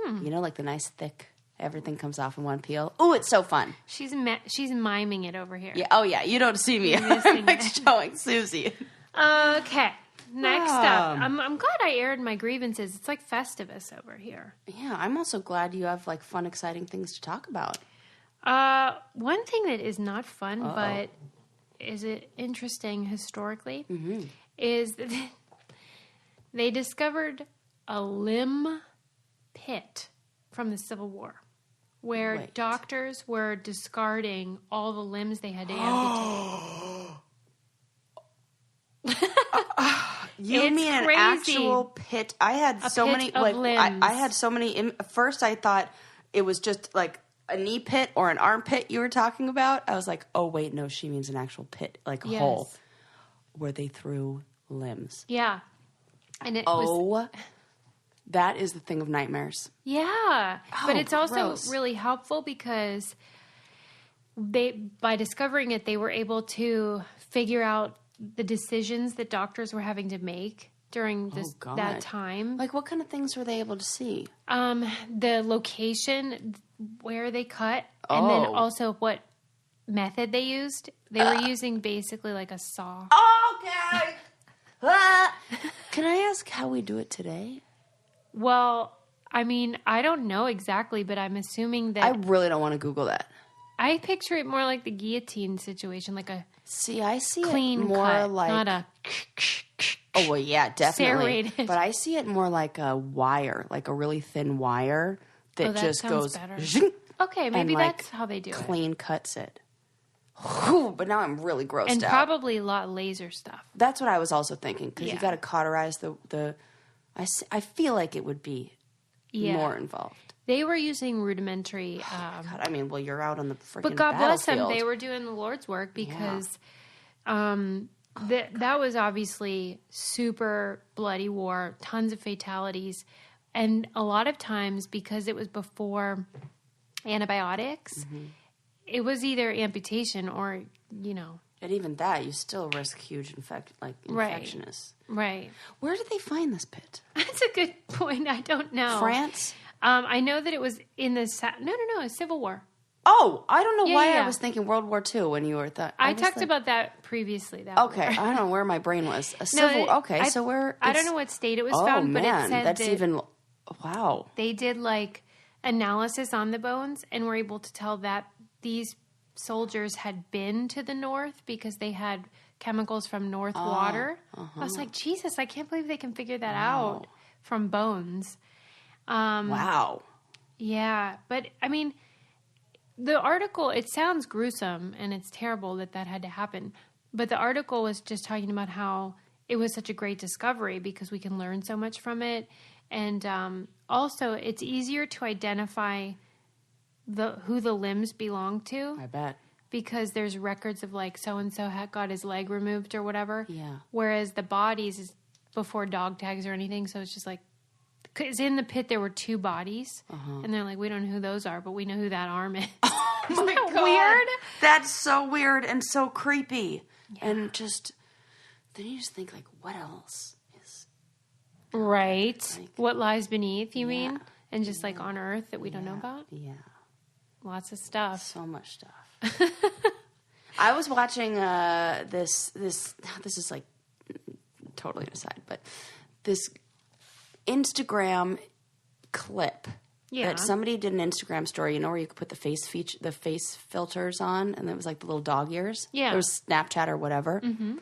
Like the nice thick. Everything comes off in one peel. Ooh, it's so fun. She's miming it over here. Yeah. Oh yeah. You don't see me. I'm like showing Susie. Okay. Next up, I'm glad I aired my grievances. It's like Festivus over here. Yeah, I'm also glad you have like fun, exciting things to talk about. One thing that is not fun, but is it interesting historically, is that they discovered a limb pit from the Civil War, where doctors were discarding all the limbs they had to amputate. You mean an actual pit? I had so many limbs. I had so many. First, I thought it was just like a knee pit or an arm pit you were talking about. I was like, oh wait, no, she means an actual pit, like a hole where they threw limbs. Yeah, and it was. That is the thing of nightmares. Yeah, but it's also gross. really helpful because by discovering it, they were able to figure out the decisions that doctors were having to make during that time. Like, what kind of things were they able to see? The location where they cut, and then also what method they used. They were using basically like a saw. Okay. Can I ask how we do it today? Well, I mean, I don't know exactly, but I'm assuming that... I really don't want to Google that. I picture it more like the guillotine situation, like a I see clean it more cut, like... not a... Oh, well, yeah, definitely. Serrated. But I see it more like a wire, like a really thin wire that just goes... better. Okay, maybe and, that's how they do it. Clean cuts it. Whew, but now I'm really grossed and out. probably a lot of laser stuff. That's what I was also thinking, because you got to cauterize the I feel like it would be more involved. They were using rudimentary... God, I mean, well, you're out on the freaking But God bless them, battlefield. they were doing the Lord's work because that was obviously super bloody war, tons of fatalities. And a lot of times, because it was before antibiotics, it was either amputation or, And even that, you still risk huge infectionness. Right. Where did they find this pit? That's a good point. I don't know. France? I know that it was in the... No, Civil War. Oh, I don't know why yeah. I was thinking World War II when you were... I talked about that previously. Okay, I don't know where my brain was. So where... I don't know what state it was found, but it said that's even... Wow. They did analysis on the bones and were able to tell that these soldiers had been to the north because they had chemicals from North water. I was like, Jesus, I can't believe they can figure that out from bones. Wow. Yeah, but I mean, the article, it sounds gruesome and it's terrible that had to happen. But the article was just talking about how it was such a great discovery because we can learn so much from it. And also, it's easier to identify who the limbs belong to. I bet. Because there's records of so-and-so got his leg removed or whatever. Yeah. Whereas the bodies is before dog tags or anything. So it's just because in the pit there were 2 bodies. And they're like, we don't know who those are, but we know who that arm is. Oh my God. Weird? That's so weird and so creepy. Yeah. And then you just think what else is... Right. What lies beneath, you mean? And just on Earth that we don't know about? Yeah. Lots of stuff. So much stuff. I was watching this is totally an aside, but this Instagram clip that somebody did an Instagram story, where you could put the face filters on, and it was the little dog ears. Yeah. It was Snapchat or whatever. Mm-hmm.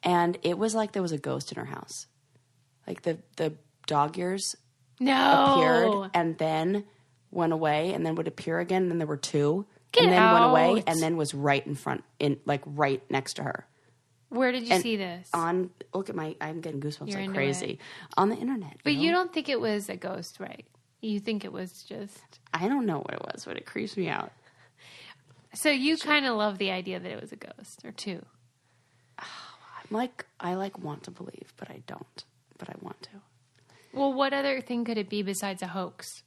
And it was there was a ghost in her house. The dog ears appeared and then went away and then would appear again, and then there were 2. And then went away and then was right in front, right next to her. Where did you see this? Look at I'm getting goosebumps You're like crazy. On the internet. But you don't think it was a ghost, right? You think it was just... I don't know what it was, but it creeps me out. So you kind of love the idea that it was a ghost, or 2. I want to believe, but I don't. But I want to. Well, what other thing could it be besides a hoax?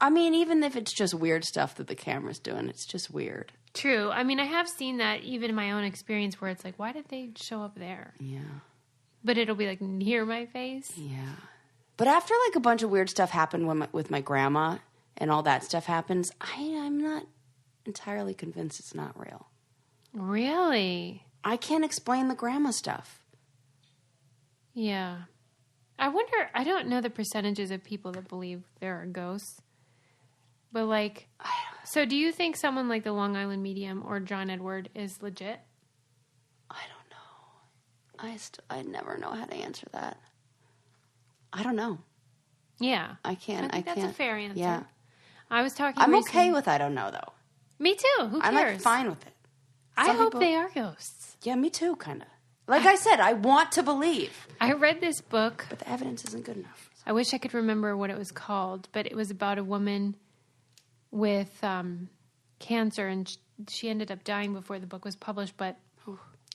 I mean, even if it's just weird stuff that the camera's doing, it's just weird. True. I mean, I have seen that even in my own experience where it's like, why did they show up there? Yeah. But it'll be like near my face. Yeah. But after like a bunch of weird stuff happened with my grandma and all that stuff happens, I'm not entirely convinced it's not real. Really? I can't explain the grandma stuff. Yeah. I wonder, I don't know the percentages of people that believe there are ghosts. But like, so do you think someone like the Long Island Medium or John Edward is legit? I don't know. I never know how to answer that. I don't know. Yeah. I can't. I think that's a fair answer. Yeah. I was talking I'm recently. okay with I don't know, though. Me too. Who cares? I'm like fine with it. I hope they are ghosts. Yeah, me too, kind of. Like I said, I want to believe. I read this book. But the evidence isn't good enough. I wish I could remember what it was called, but it was about a woman with cancer, and she ended up dying before the book was published, but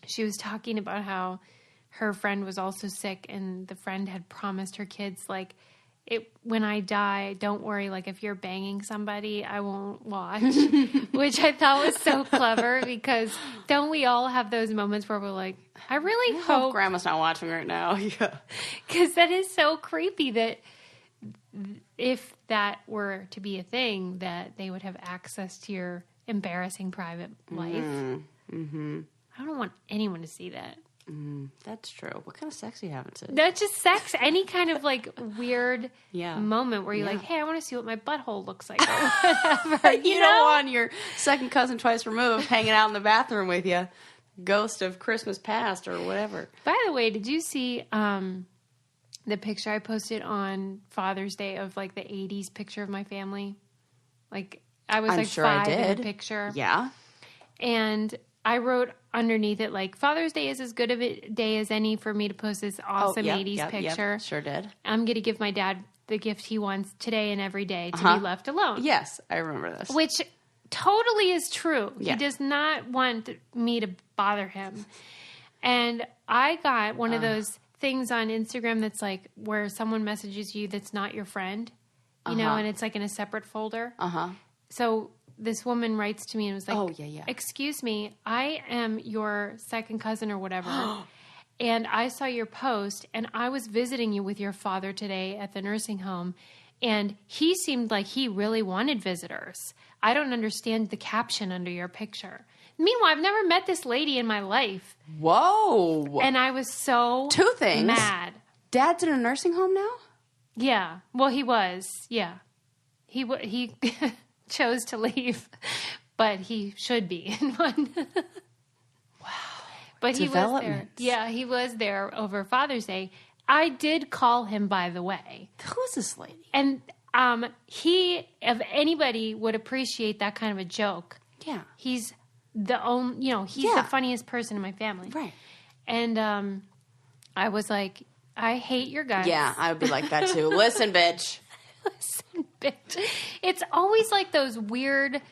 she was talking about how her friend was also sick, and the friend had promised her kids, like, when I die, don't worry, like, if you're banging somebody, I won't watch, which I thought was so clever, because don't we all have those moments where we're like, I really hope Grandma's not watching right now. Yeah. Because that is so creepy that if that were to be a thing, that they would have access to your embarrassing private life. Mm-hmm. I don't want anyone to see that. That's true. What kind of sex are you having today? That's just sex. Any kind of like weird moment where you're like, hey, I want to see what my butthole looks like or whatever. You don't want your second cousin twice removed hanging out in the bathroom with you. Ghost of Christmas past or whatever. By the way, did you see the picture I posted on Father's Day of like the 80s picture of my family? Like I was sure 5 I did. in the picture. Yeah. And I wrote underneath it, like, Father's Day is as good of a day as any for me to post this awesome 80s picture. Yep, sure did. I'm going to give my dad the gift he wants today and every day to be left alone. Yes, I remember this. Which totally is true. Yeah. He does not want me to bother him. And I got one of those things on Instagram that's like where someone messages you that's not your friend, you know, and it's like in a separate folder. So this woman writes to me and was like, excuse me, I am your second cousin or whatever. And I saw your post and I was visiting you with your father today at the nursing home. And he seemed like he really wanted visitors. I don't understand the caption under your picture. Meanwhile, I've never met this lady in my life. Whoa. And I was so Two things. mad. Dad's in a nursing home now? Yeah. Well, he was. Yeah. He chose to leave, but he should be in one. Wow. But he was there. Yeah, he was there over Father's Day. I did call him, by the way. Who's this lady? And he, if anybody would appreciate that kind of a joke. Yeah. He's the only, he's the funniest person in my family. Right. And I was like, I hate your guts. Yeah, I would be like that too. Listen, bitch. Listen, bitch. It's always like those weird,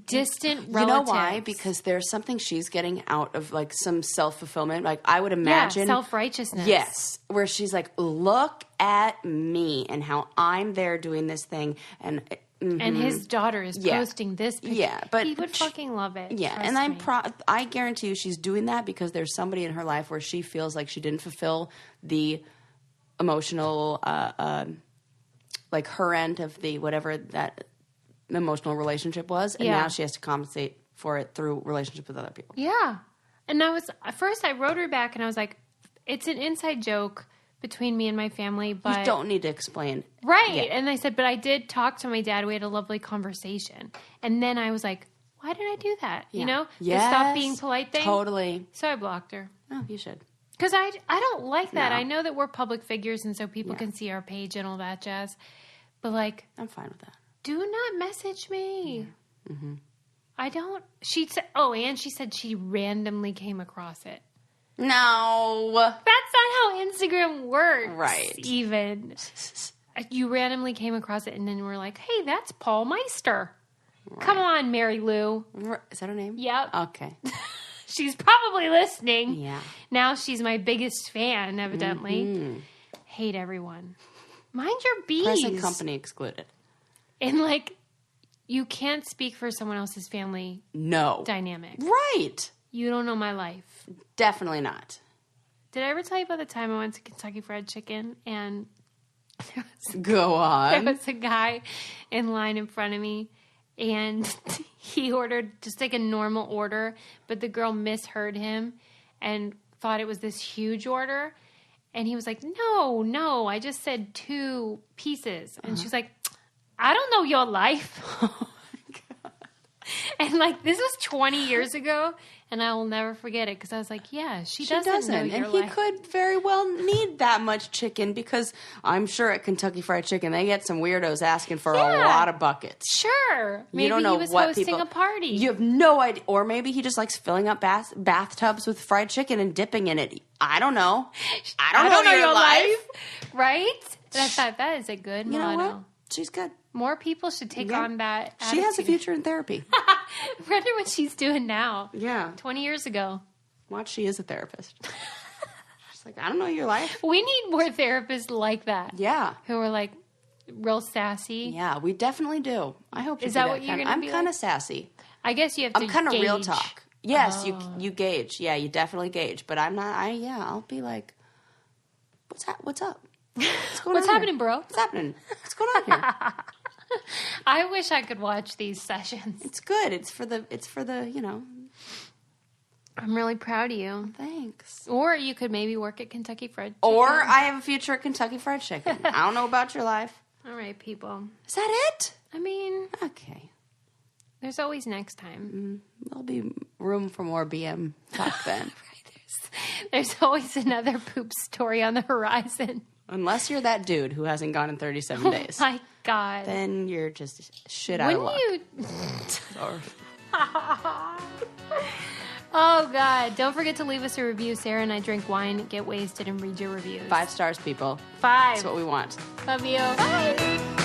distant relatives. You know why? Because there's something she's getting out of like some self-fulfillment. Like I would imagine. Yeah, self-righteousness. Yes. Where she's like, look at me and how I'm there doing this thing. And his daughter is posting this picture. Yeah, but he would fucking love it. Yeah, and I guarantee you she's doing that because there's somebody in her life where she feels like she didn't fulfill the emotional like her end of the whatever that emotional relationship was, and now she has to compensate for it through relationship with other people. Yeah. And at first I wrote her back and I was like, it's an inside joke between me and my family, but you don't need to explain. Right. Yeah. And I said, but I did talk to my dad. We had a lovely conversation. And then I was like, why did I do that? Yeah. You know? Yes, the stop being polite thing. Totally. So I blocked her. Oh, you should. Because I don't like that. No. I know that we're public figures and so people can see our page and all that jazz. But like, I'm fine with that. Do not message me. Yeah. Mm-hmm. I don't. She said, and she said she randomly came across it. No. That's not how Instagram works. Right. Even. You randomly came across it and then we're like, hey, that's Paul Meister. Right. Come on, Mary Lou. Is that her name? Yep. Okay. She's probably listening. Yeah. Now she's my biggest fan, evidently. Mm-hmm. Hate everyone. Mind your bees. Present company excluded. And like, you can't speak for someone else's family No. dynamic. Right. You don't know my life. Definitely not. Did I ever tell you about the time I went to Kentucky Fried Chicken and Go on. there was a guy in line in front of me and he ordered just like a normal order, but the girl misheard him and thought it was this huge order. And he was like, no, I just said 2 pieces. And she's like, I don't know your life. Oh my God. And like, this was 20 years ago. And I will never forget it because I was like, yeah, she doesn't know your and life. he could very well need that much chicken because I'm sure at Kentucky Fried Chicken they get some weirdos asking for a lot of buckets. Sure. Maybe You don't know he was what hosting people, a party. You have no idea. Or maybe he just likes filling up bathtubs with fried chicken and dipping in it. I don't know. I don't know your life. Right? And I thought that is a good You know motto. what? She's good. More people should take on that attitude. She has a future in therapy. Wonder what she's doing now. Yeah. 20 years ago. Watch, she is a therapist. She's like, I don't know your life. We need more therapists like that. Yeah. Who are like real sassy. Yeah, we definitely do. I hope you Is do that what you're kind gonna I'm be kind of like? sassy. I guess you have to I'm kind of real gauge. talk. Yes, you gauge. Yeah, you definitely gauge. But I'm not. I'll be like, what's up? What's going What's on happening, here? bro? What's happening? What's going on here? I wish I could watch these sessions. It's good. It's for the. I'm really proud of you. Thanks. Or you could maybe work at Kentucky Fried Chicken. Or I have a future at Kentucky Fried Chicken. I don't know about your life. All right, people. Is that it? I mean, Okay. there's always next time. There'll be room for more BM talk then. There's always another poop story on the horizon. Unless you're that dude who hasn't gone in 37 days. Oh my God. Then you're just shit out of luck. Or- Oh God. Don't forget to leave us a review. Sarah and I drink wine, get wasted, and read your reviews. 5 stars, people. 5. That's what we want. Love you. Bye.